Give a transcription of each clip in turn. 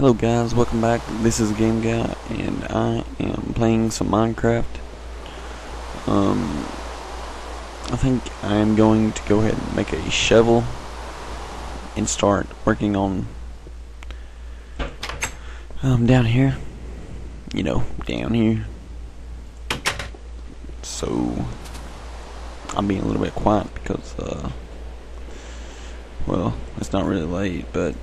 Hello guys, welcome back. This is GameGuyy and I am playing some Minecraft. I think I am going to go ahead and make a shovel and start working on down here. You know, down here. So I'm being a little bit quiet because well, it's not really late, but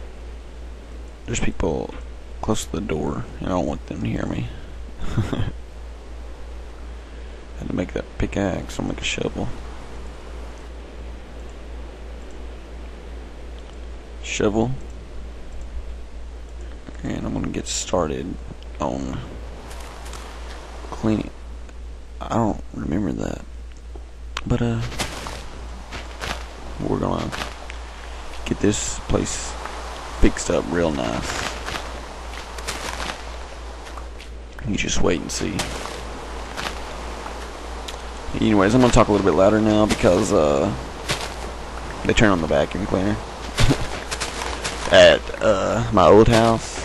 there's people close to the door, and I don't want them to hear me. Had to make that pickaxe, I'll make a shovel. Shovel. And I'm gonna get started on cleaning. I don't remember that. But we're gonna get this place fixed up real nice. You just wait and see. Anyways, I'm gonna talk a little bit louder now because they turn on the vacuum cleaner at my old house.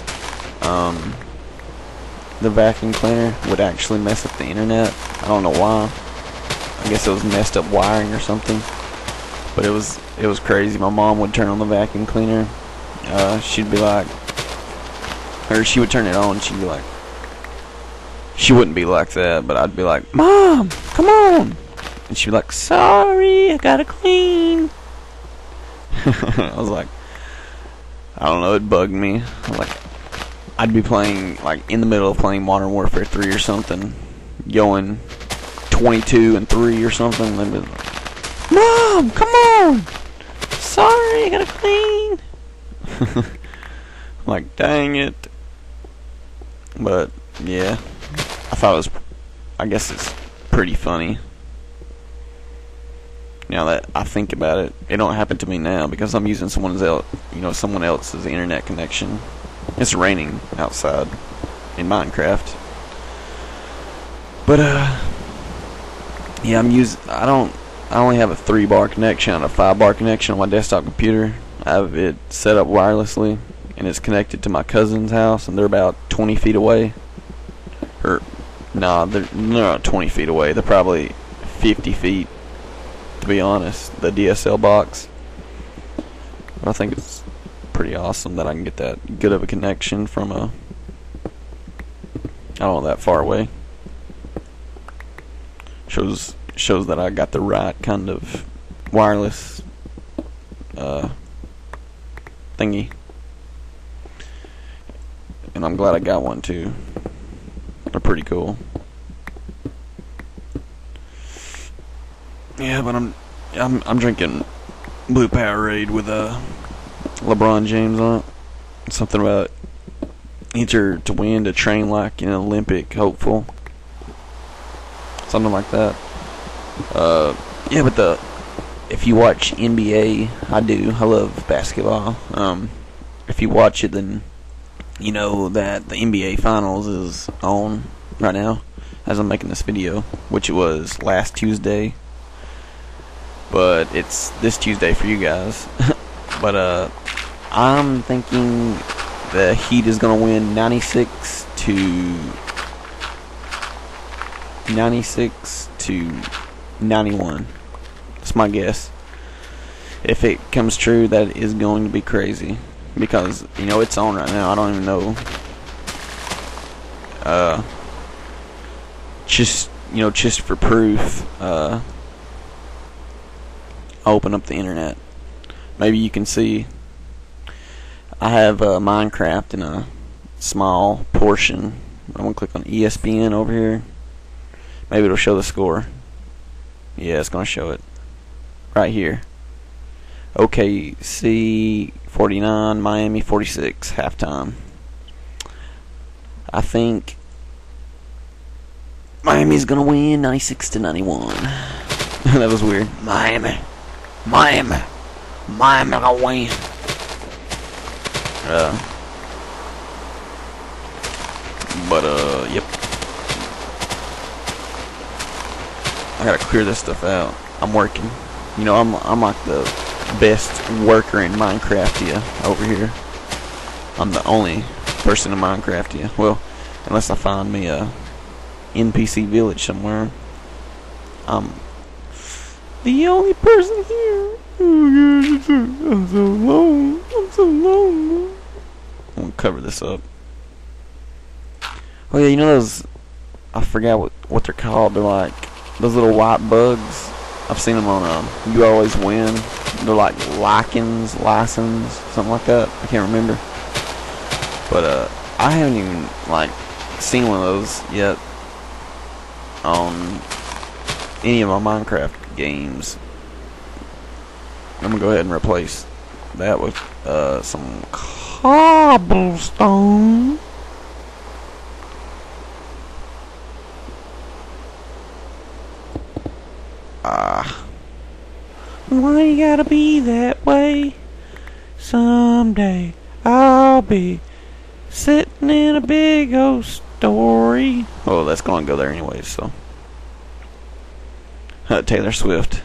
The vacuum cleaner would actually mess up the internet. I don't know why. I guess it was messed up wiring or something. But it was crazy. My mom would turn on the vacuum cleaner. She'd be like, or she would turn it on, she'd be like, she wouldn't be like that, but I'd be like, Mom, come on, and she'd be like, sorry, I gotta clean. I was like, I don't know, it bugged me. I was like, I'd be playing, like, in the middle of playing Modern Warfare 3 or something, going 22-3 or something, and they'd be like, Mom, come on, sorry, I gotta clean. I'm like, dang it. But yeah, I thought it was, I guess it's pretty funny. Now that I think about it, it don't happen to me now because I'm using someone else's internet connection. It's raining outside in Minecraft. But yeah, I only have a 3-bar connection and a 5-bar connection on my desktop computer. I have it set up wirelessly, and it's connected to my cousin's house, and they're about 20 feet away. Or, nah, they're not 20 feet away. They're probably 50 feet, to be honest, the DSL box. But I think it's pretty awesome that I can get that good of a connection from I don't know, that far away. Shows that I got the right kind of wireless thingy, and I'm glad I got one too. They're pretty cool. Yeah, but I'm drinking Blue Powerade with LeBron James on it. Something about enter to win, to train like an Olympic hopeful, something like that. Yeah, but if you watch NBA, I love basketball. If you watch it, then you know that the NBA Finals is on right now as I'm making this video, which it was last Tuesday, but it's this Tuesday for you guys. But I'm thinking the Heat is gonna win 96 to 91. That's my guess. If it comes true, that is going to be crazy because it's on right now. I don't even know. Just for proof, I'll open up the internet. Maybe you can see. I have Minecraft in a small portion. I'm gonna click on ESPN over here. Maybe it'll show the score. Yeah, it's gonna show it right here. OKC 49, Miami 46, halftime. I think Miami's gonna win 96 to 91. That was weird. Miami gonna win. Yep. I gotta clear this stuff out. I'm working. I'm like the best worker in Minecraft here over here. I'm the only person in Minecraft, yeah. Well, unless I find me a NPC village somewhere. I'm the only person here. Oh gosh, I'm so alone. I'm so alone. I'm gonna cover this up. Oh yeah, you know those, I forgot what they're called. They're like those little white bugs. I've seen them on You Always Win. They're like lichens, something like that. I can't remember. But I haven't even like seen one of those yet on any of my Minecraft games. I'm gonna go ahead and replace that with some cobblestone. Why you gotta be that way? Someday I'll be sitting in a big old story. Oh, that's gonna go there anyways, so. Taylor Swift.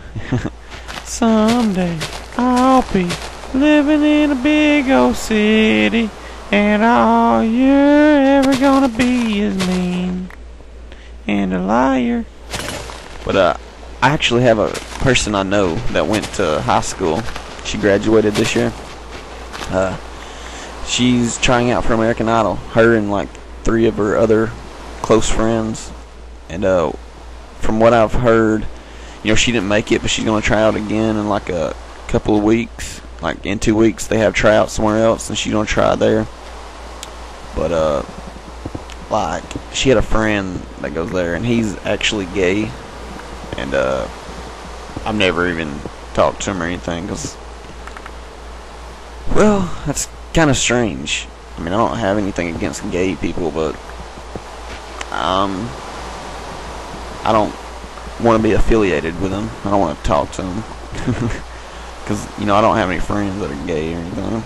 Someday I'll be living in a big old city, and all you're ever gonna be is mean and a liar. But I actually have a person I know that went to high school. She graduated this year. She's trying out for American Idol. Her and like 3 of her other close friends. And from what I've heard, you know, she didn't make it, but she's gonna try out again in like a couple of weeks. Like in 2 weeks, they have tryouts somewhere else, and she's gonna try there. But like she had a friend that goes there, and he's actually gay. And I've never even talked to him or anything, because, well, that's kind of strange. I mean, I don't have anything against gay people, but I don't want to be affiliated with them. I don't want to talk to them, because, you know, I don't have any friends that are gay or anything.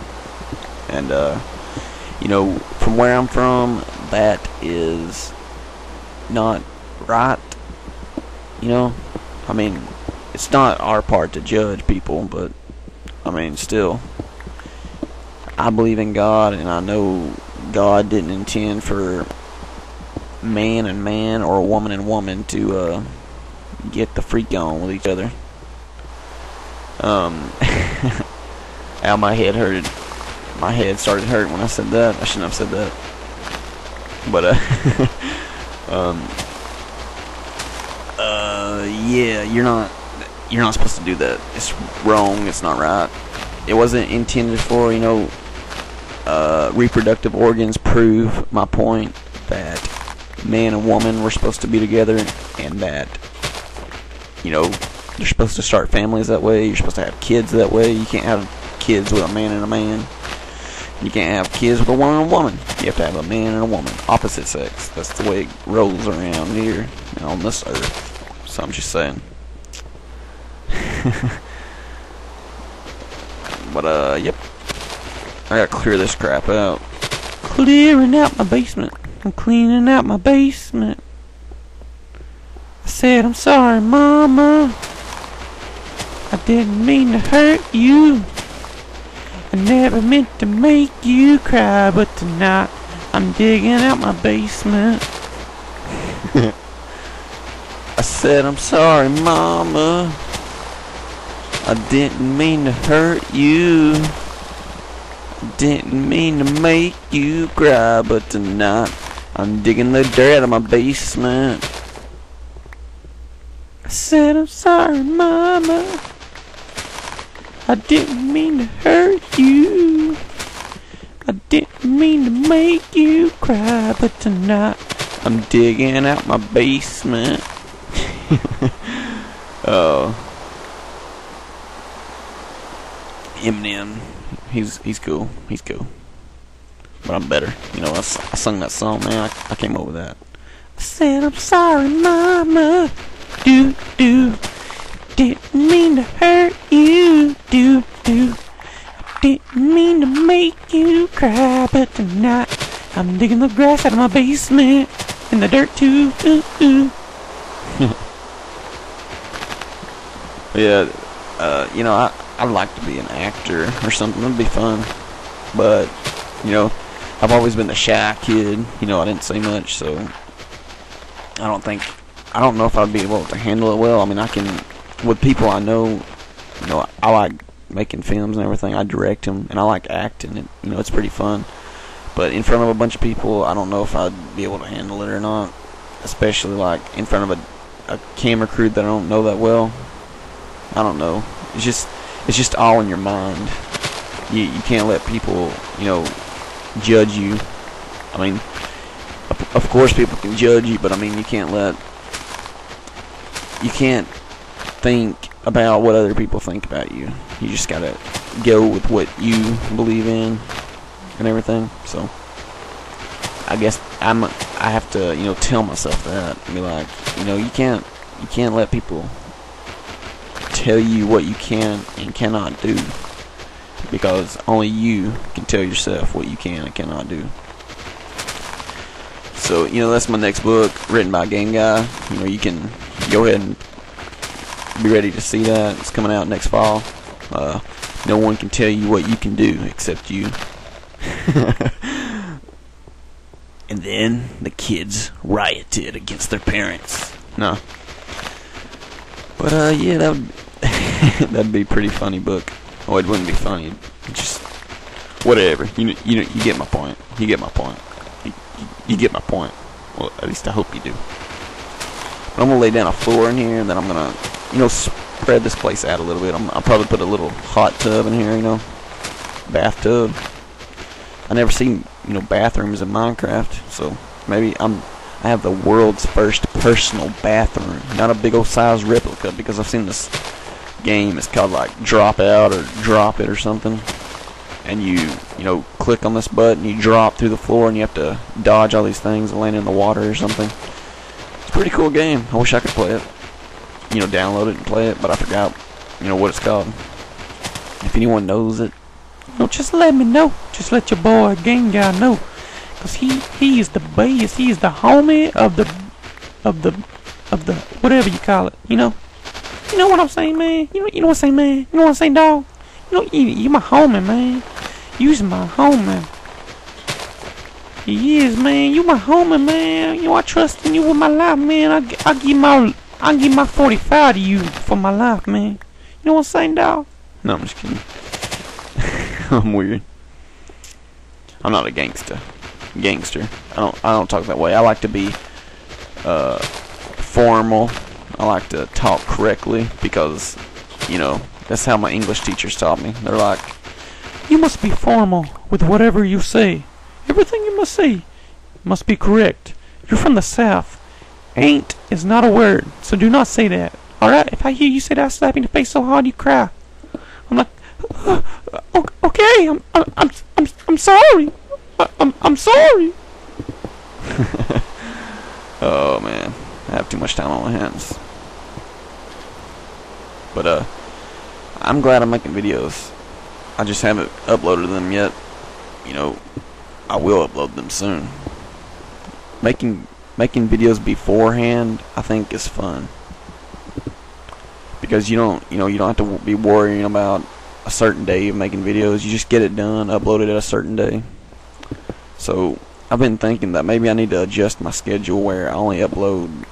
And you know, from where I'm from, that is not right. You know, I mean, it's not our part to judge people, but, I mean, still, I believe in God, and I know God didn't intend for man and man or woman and woman to get the freak on with each other. Ow, my head hurted. My head started hurting when I said that. I shouldn't have said that. But, yeah, you're not supposed to do that. It's wrong. It's not right. It wasn't intended for, you know, reproductive organs prove my point that man and woman were supposed to be together, and that, you know, you're supposed to start families that way. You're supposed to have kids that way. You can't have kids with a man and a man. You can't have kids with a woman and a woman. You have to have a man and a woman, opposite sex. That's the way it rolls around here on this earth. So I'm just saying. But yep. I gotta clear this crap out. Clearing out my basement. I'm cleaning out my basement. I said, I'm sorry, Mama. I didn't mean to hurt you. I never meant to make you cry, but tonight I'm digging out my basement. I said, I'm sorry, Mama. I didn't mean to hurt you. I didn't mean to make you cry, but tonight I'm digging the dirt out of my basement. I said, I'm sorry, Mama. I didn't mean to hurt you. I didn't mean to make you cry, but tonight I'm digging out my basement. Oh, Eminem, he's cool. He's cool. But I'm better. You know, I sung that song, man. I came up with that. I said, I'm sorry, Mama. Do. Didn't mean to hurt you. Do. Didn't mean to make you cry, but tonight I'm digging the grass out of my basement and the dirt too. Yeah, you know, I'd like to be an actor or something. That'd be fun. But, you know, I've always been the shy kid. You know, I didn't say much, so I don't know if I'd be able to handle it well. I mean, I can, with people I know, you know, I like making films and everything. I direct them, and I like acting. And, you know, it's pretty fun. But in front of a bunch of people, I don't know if I'd be able to handle it or not. Especially, like, in front of a camera crew that I don't know that well. I don't know. It's just all in your mind. You can't let people, you know, judge you. I mean, of course people can judge you, but I mean, you can't think about what other people think about you. You just gotta go with what you believe in and everything. So I guess I have to, you know, tell myself that and be like, you know, you can't let people tell you what you can and cannot do, because only you can tell yourself what you can and cannot do. So, you know, that's my next book, written by GameGuyy. You know, you can go ahead and be ready to see that. It's coming out next fall. No one can tell you what you can do except you. And then the kids rioted against their parents. No. But, yeah, that'd be a pretty funny book. Oh, it wouldn't be funny. Just whatever. You get my point. You get my point. You get my point. Well, at least I hope you do. But I'm gonna lay down a floor in here, and then I'm gonna, you know, spread this place out a little bit. I'll probably put a little hot tub in here, you know, bathtub. I never seen, you know, bathrooms in Minecraft, so maybe I have the world's first personal bathroom, not a big old size replica, because I've seen this game. It's called like Drop Out or Drop It or something, and you know, click on this button, you drop through the floor, and you have to dodge all these things and land in the water or something. It's a pretty cool game. I wish I could play it, you know, download it and play it, but I forgot, you know, what it's called. If anyone knows it, you know, just let me know. Just let your boy GameGuyy know, cause he is the best. He is the homie of the whatever you call it. You know what I'm saying, man. You know what I'm saying, man. You know what I'm saying, dog. You know, you my homie, man. You's my homie. He is, man. You my homie, man. You know, I trust in you with my life, man. I give my 45 to you for my life, man. You know what I'm saying, dog? No, I'm just kidding. I'm weird. I'm not a gangster. I don't talk that way. I like to be formal. I like to talk correctly, because, you know, that's how my English teachers taught me. They're like, you must be formal with whatever you say. Everything you must say must be correct. You're from the South. Ain't is not a word, so do not say that. Alright? If I hear you say that, I'll slap you in the face so hard you cry. I'm like, okay, I'm sorry. I'm sorry. Oh man, I have too much time on my hands. But I'm glad I'm making videos. I just haven't uploaded them yet. You know, I will upload them soon. Making videos beforehand, I think, is fun, because you don't have to be worrying about a certain day of making videos. You just get it done, upload it at a certain day. So I've been thinking that maybe I need to adjust my schedule where I only upload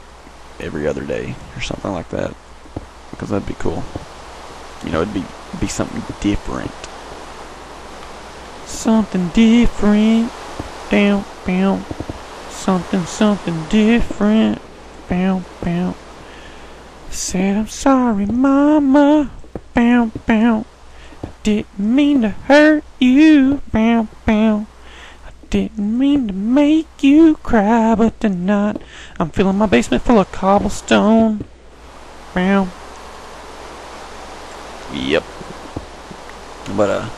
every other day or something like that, because that'd be cool. You know, it'd be something different. Something different. Down, down. Something different. Bow, bow. Said I'm sorry, mama. Bow, bow. I didn't mean to hurt you. Bow, bow. I didn't mean to make you cry, but tonight I'm filling my basement full of cobblestone. Bow. Yep. But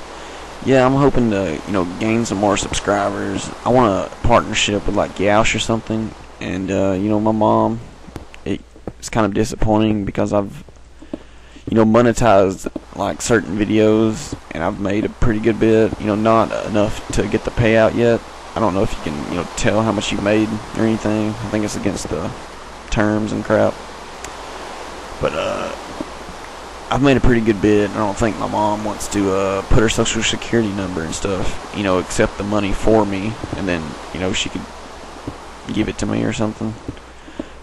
yeah, I'm hoping to, you know, gain some more subscribers. I want a partnership with like Gaush or something. And you know, my mom, it's kind of disappointing, because I've, you know, monetized like certain videos, and I've made a pretty good bit. You know, not enough to get the payout yet. I don't know if you can, you know, tell how much you made or anything. I think it's against the terms and crap. But I've made a pretty good bid. I don't think my mom wants to put her social security number and stuff, accept the money for me, and then, she could give it to me or something.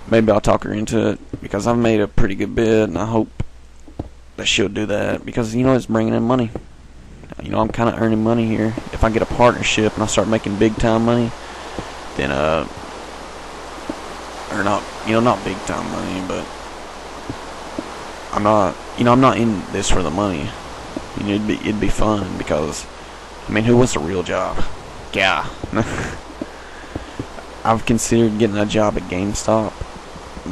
Maybe I'll talk her into it, because I've made a pretty good bid, and I hope that she'll do that, because, it's bringing in money. I'm kind of earning money here. If I get a partnership and I start making big time money, then, or not, not big time money, but I'm not in this for the money. It'd be fun, because, who wants a real job? Yeah. I've considered getting a job at GameStop,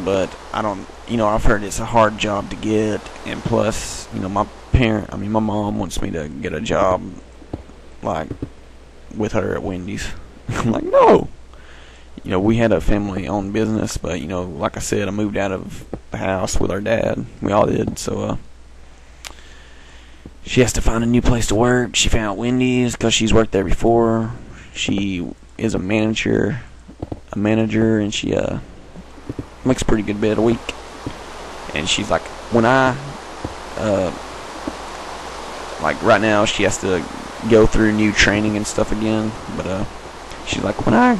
but I don't, I've heard it's a hard job to get, and plus, my mom wants me to get a job, like, with her at Wendy's. I'm like, no! We had a family-owned business, but, like I said, I moved out of the house with our dad. We all did, so, she has to find a new place to work. She found Wendy's, because she's worked there before. She is a manager, and she, makes a pretty good bit a week. And she's like, when I, like right now she has to go through new training and stuff again, but she's like, when I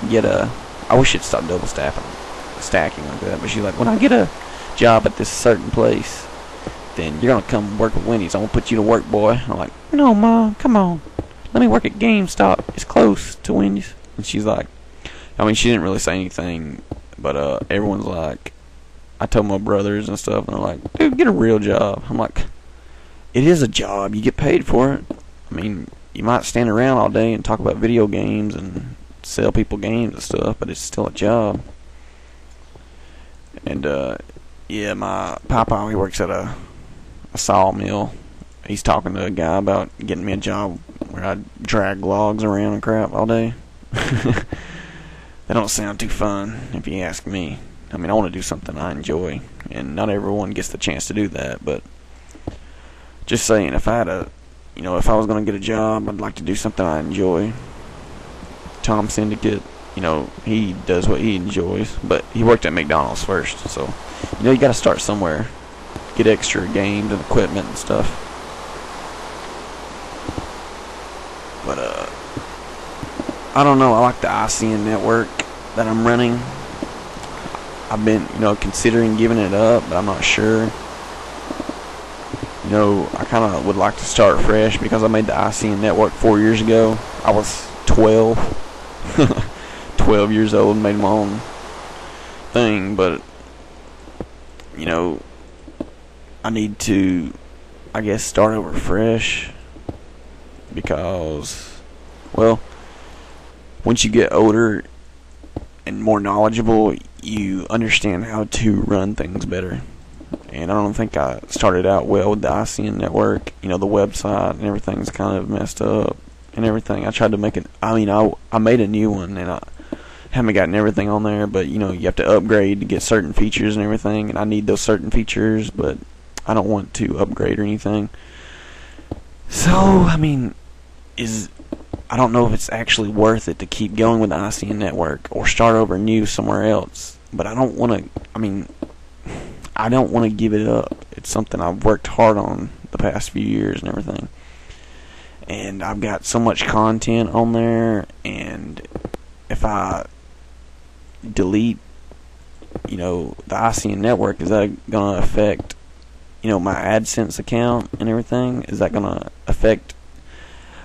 get I wish it'd stop double stacking like that, but she's like, when I get a job at this certain place, then you're gonna come work with Wendy's. I'm gonna put you to work, boy. I'm like, no, Mom, come on, let me work at GameStop, it's close to Wendy's. And she's like, she didn't really say anything, but everyone's like, I told my brothers and stuff, and they're like, dude, get a real job. I'm like, it is a job. You get paid for it. You might stand around all day and talk about video games and sell people games and stuff, but it's still a job. And, yeah, my papa, he works at a sawmill. He's talking to a guy about getting me a job where I drag logs around and crap all day. That don't sound too fun, if you ask me. I want to do something I enjoy, and not everyone gets the chance to do that, but just saying, if I had if I was going to get a job, I'd like to do something I enjoy. Tom Syndicate, he does what he enjoys, but he worked at McDonald's first, so, you got to start somewhere. Get extra games and equipment and stuff. But, I don't know, I like the ICN Network that I'm running. I've been, considering giving it up, but I'm not sure. I kind of would like to start fresh, because I made the ICN Network 4 years ago. I was 12. 12 years old and made my own thing, but, I need to, I guess, start over fresh, because, well, once you get older and more knowledgeable, you understand how to run things better. And I don't think I started out well with the ICN Network. The website and everything's kind of messed up and everything. I tried to make it, I made a new one, and I haven't gotten everything on there, but, you have to upgrade to get certain features and everything, and I need those certain features, but I don't want to upgrade or anything. So, I don't know if it's actually worth it to keep going with the ICN Network or start over new somewhere else. But I don't want to, I don't want to give it up. It's something I've worked hard on the past few years and everything. And I've got so much content on there, and if I delete, the ICN Network, is that going to affect, my AdSense account and everything? Is that going to affect...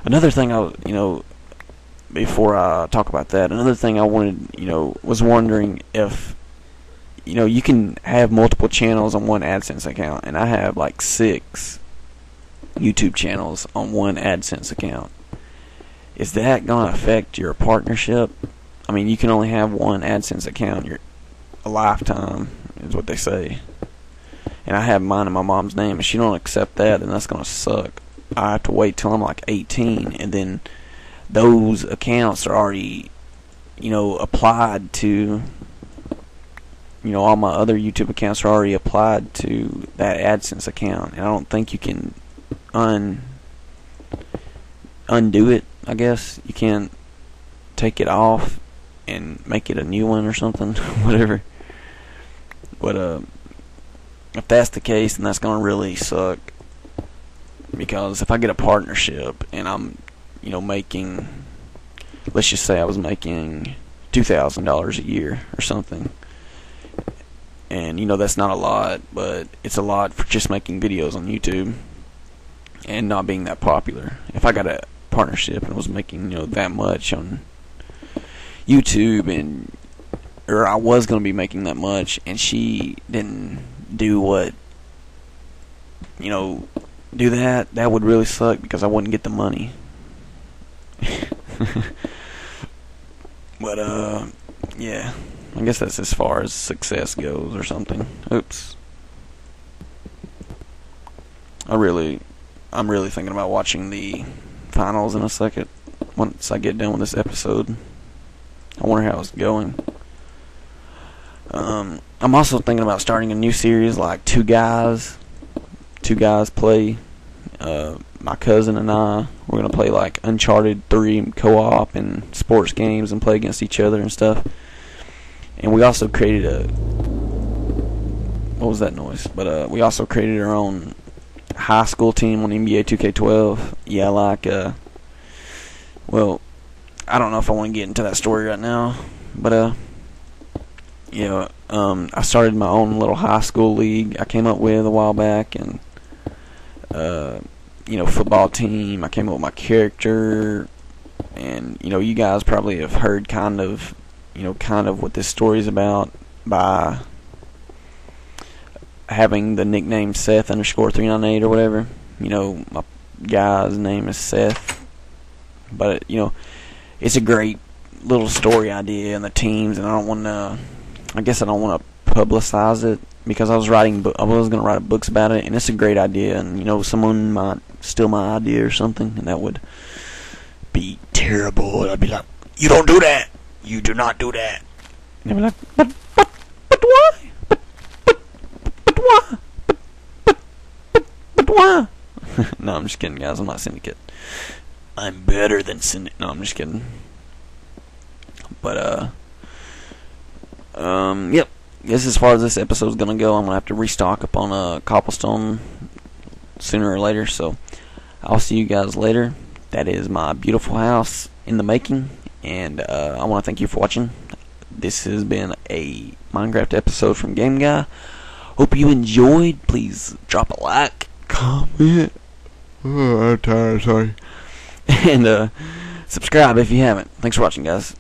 Another thing before I talk about that, another thing I wanted, was wondering if, you can have multiple channels on one AdSense account, and I have like 6 YouTube channels on one AdSense account. Is that going to affect your partnership? You can only have one AdSense account a lifetime, is what they say. And I have mine in my mom's name, and she don't accept that, and that's going to suck. I have to wait till I'm like 18, and then those accounts are already, applied to, all my other YouTube accounts are already applied to that AdSense account, and I don't think you can undo it, I guess. You can't take it off and make it a new one or something, whatever. But, if that's the case, then that's gonna really suck. Because if I get a partnership and I'm, making, let's just say I was making $2,000 a year or something, and that's not a lot, but it's a lot for just making videos on YouTube and not being that popular. If I got a partnership and was making that much on YouTube, or I was gonna be making that much, and she didn't do that would really suck because I wouldn't get the money. But yeah, I guess that's as far as success goes or something. Oops. I'm really thinking about watching the finals in a second once I get done with this episode. I wonder how it's going. I'm also thinking about starting a new series like Two Guys Play. My cousin and I, we're going to play like Uncharted 3 co-op and sports games and play against each other and stuff. And we also created what was that noise? But we also created our own high school team on NBA 2K12. Yeah, well, I don't know if I want to get into that story right now, but I started my own little high school league I came up with a while back, and football team. I came up with my character, and you guys probably have heard kind of what this story's about by having the nickname Seth_398 or whatever. My guy's name is Seth, but it's a great little story idea, and the teams, and I don't want to publicize it because I was going to write books about it, and it's a great idea, and someone might steal my idea or something, and that would be terrible. And I'd be like, "You don't do that. You do not do that." And they'd be like, "But why? But why? But why?" No, I'm just kidding, guys. I'm not Syndicate. I'm better than Syndicate. No, I'm just kidding. But yep. Guess as far as this episode's gonna go, I'm gonna have to restock up on cobblestone sooner or later. So I'll see you guys later. That is my beautiful house in the making, and I want to thank you for watching. This has been a Minecraft episode from GameGuyy. Hope you enjoyed. Please drop a like, comment. Oh, I'm tired. Sorry. And subscribe if you haven't. Thanks for watching, guys.